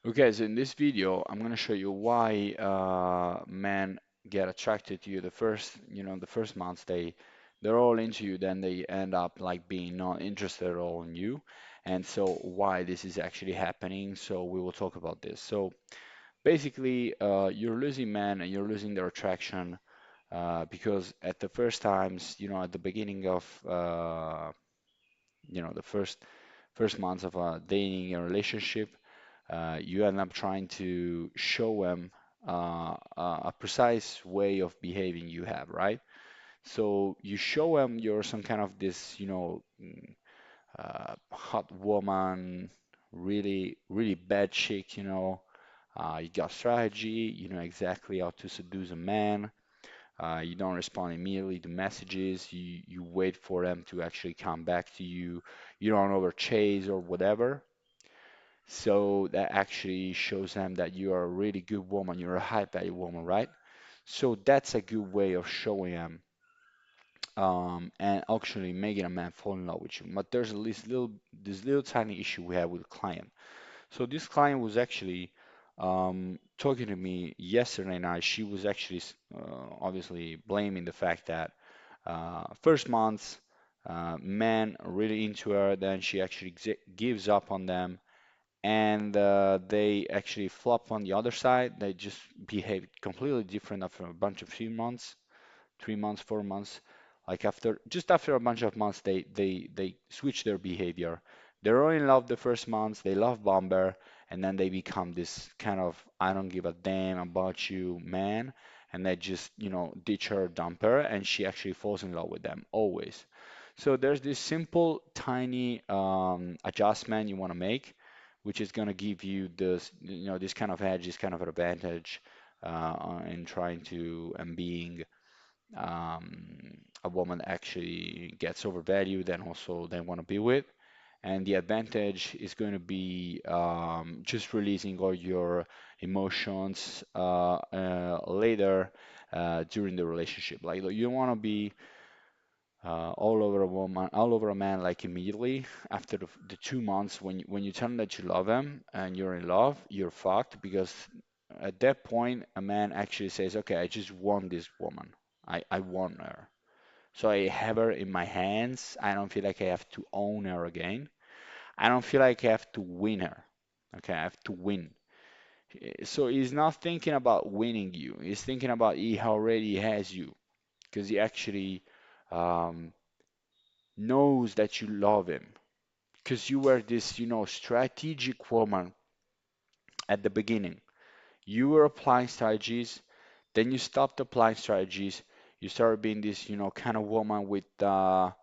Okay, so in this video, I'm gonna show you why men get attracted to you the first months they're all into you, then they end up like being not interested at all in you, and so why this is actually happening. So we will talk about this. So basically, you're losing men and you're losing their attraction because at the first times, at the beginning of the first months of dating a relationship, you end up trying to show them a precise way of behaving you have, right? So you show them you're some kind of this, hot woman, really, really bad chick, you got strategy, you know exactly how to seduce a man. You don't respond immediately to messages. You wait for them to actually come back to you. You don't overchase or whatever. So that actually shows them that you are a really good woman. You're a high value woman, right? So that's a good way of showing them and actually making a man fall in love with you. But there's this little tiny issue we have with the client. So this client was actually talking to me yesterday night. She was actually obviously blaming the fact that first month, men are really into her, then she actually gives up on them, and they actually flop on the other side. They just behave completely different after a bunch of 3 months, 3 months, 4 months. Like after a bunch of months, they switch their behavior. They're all in love the first months, they love Bomber, and then they become this kind of I don't give a damn about you man, and they just, ditch her, dump her, and she actually falls in love with them always. So there's this simple, tiny adjustment you want to make, which is going to give you this kind of edge, this kind of advantage in trying to and being a woman actually gets overvalued and also they want to be with. And the advantage is going to be just releasing all your emotions later during the relationship. Like you don't want to be all over a woman, all over a man like immediately after the 2 months when you tell him that you love him and you're in love, you're fucked because at that point a man actually says, okay, I just want this woman. I want her. So I have her in my hands. I don't feel like I have to own her again. I don't feel like I have to win her. Okay, I have to win. So he's not thinking about winning you. He's thinking about he already has you because he actually um, knows that you love him because you were this, strategic woman at the beginning. You were applying strategies, then you stopped applying strategies. You started being this, kind of woman with oh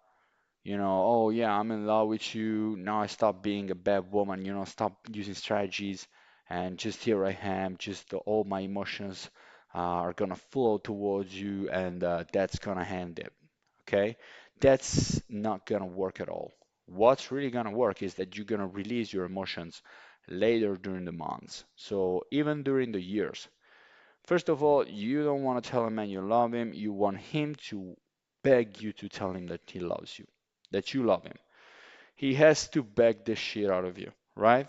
yeah, I'm in love with you. Now I stop being a bad woman, stop using strategies, and just here I am. Just all my emotions are gonna flow towards you, and that's gonna end it. Okay? That's not gonna work at all. What's really gonna work is that you're gonna release your emotions later during the months. So even during the years. First of all, you don't want to tell a man you love him. You want him to beg you to tell him that he loves you, that you love him. He has to beg the shit out of you, right?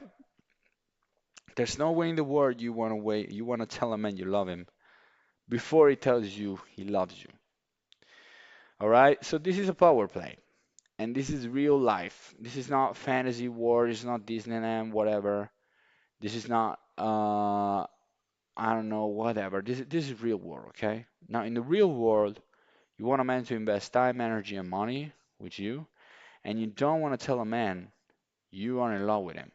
There's no way in the world you want to tell a man you love him before he tells you he loves you. All right? So this is a power play, and this is real life. This is not fantasy world, it's not Disneyland, whatever. This is not I don't know, whatever. This is real world, okay? Now in the real world, you want a man to invest time, energy, and money with you, and you don't want to tell a man you are in love with him,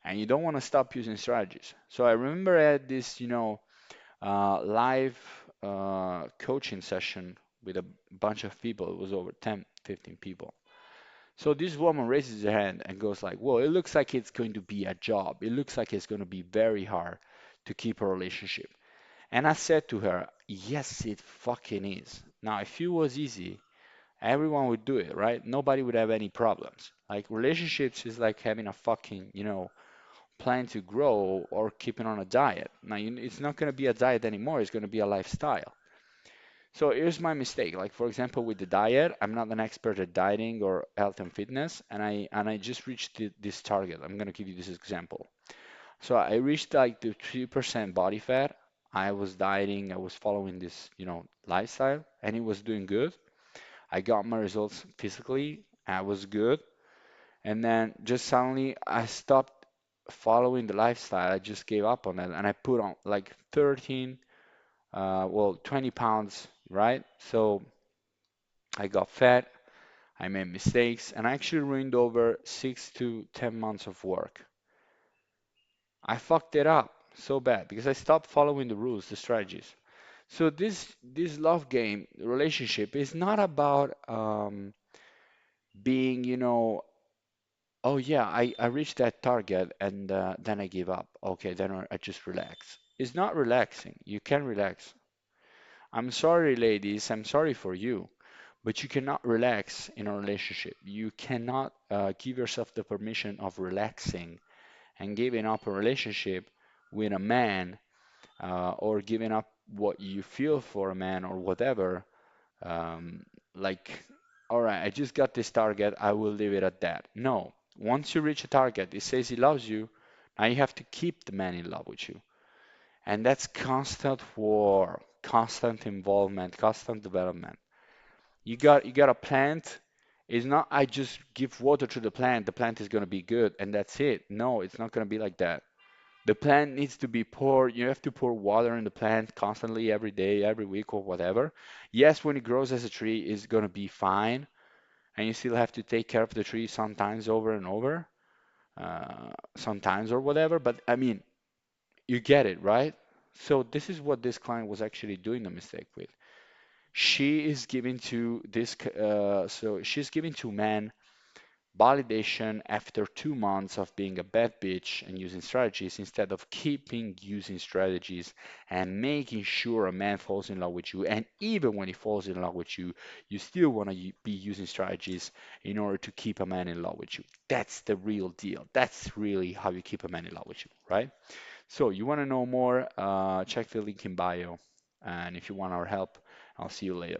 and you don't want to stop using strategies. So I remember I had this, live coaching session with a bunch of people. It was over 10, 15 people. So this woman raises her hand and goes like, "Well, it looks like it's going to be a job. It looks like it's going to be very hard to keep a relationship." And I said to her, "Yes, it fucking is. Now, if it was easy, everyone would do it, right? Nobody would have any problems. Like relationships is like having a fucking, plan to grow or keeping on a diet. Now, it's not going to be a diet anymore. It's going to be a lifestyle. So here's my mistake. Like for example, with the diet, I'm not an expert at dieting or health and fitness, and I just reached this target. I'm going to give you this example. So I reached like the 3% body fat. I was dieting, I was following this, lifestyle, and it was doing good. I got my results physically, I was good. And then just suddenly I stopped following the lifestyle. I just gave up on it and I put on like 20 pounds, right? So I got fat, I made mistakes, and I actually ruined over 6 to 10 months of work. I fucked it up so bad because I stopped following the rules, the strategies. So this love game relationship is not about being, oh yeah, I reached that target and then I give up. Okay, then I just relax. It's not relaxing. You can relax. I'm sorry, ladies. I'm sorry for you, but you cannot relax in a relationship. You cannot give yourself the permission of relaxing and giving up a relationship with a man or giving up what you feel for a man or whatever. Um, like, all right, I just got this target, I will leave it at that. No, once you reach a target, it says he loves you. Now you have to keep the man in love with you. And that's constant war, constant involvement, constant development. You got a plant. It's not I just give water to the plant is gonna be good and that's it. No, it's not gonna be like that. The plant needs to be poured. You have to pour water in the plant constantly every day, every week, or whatever. Yes, when it grows as a tree, it's going to be fine, and you still have to take care of the tree sometimes over and over, sometimes or whatever. But I mean, you get it, right? So this is what this client was actually doing the mistake with. She is giving to so she's giving to men validation after 2 months of being a bad bitch and using strategies instead of keeping using strategies and making sure a man falls in love with you. And even when he falls in love with you, you still want to be using strategies in order to keep a man in love with you. That's the real deal. That's really how you keep a man in love with you, right? So you want to know more? Check the link in bio. And if you want our help, I'll see you later.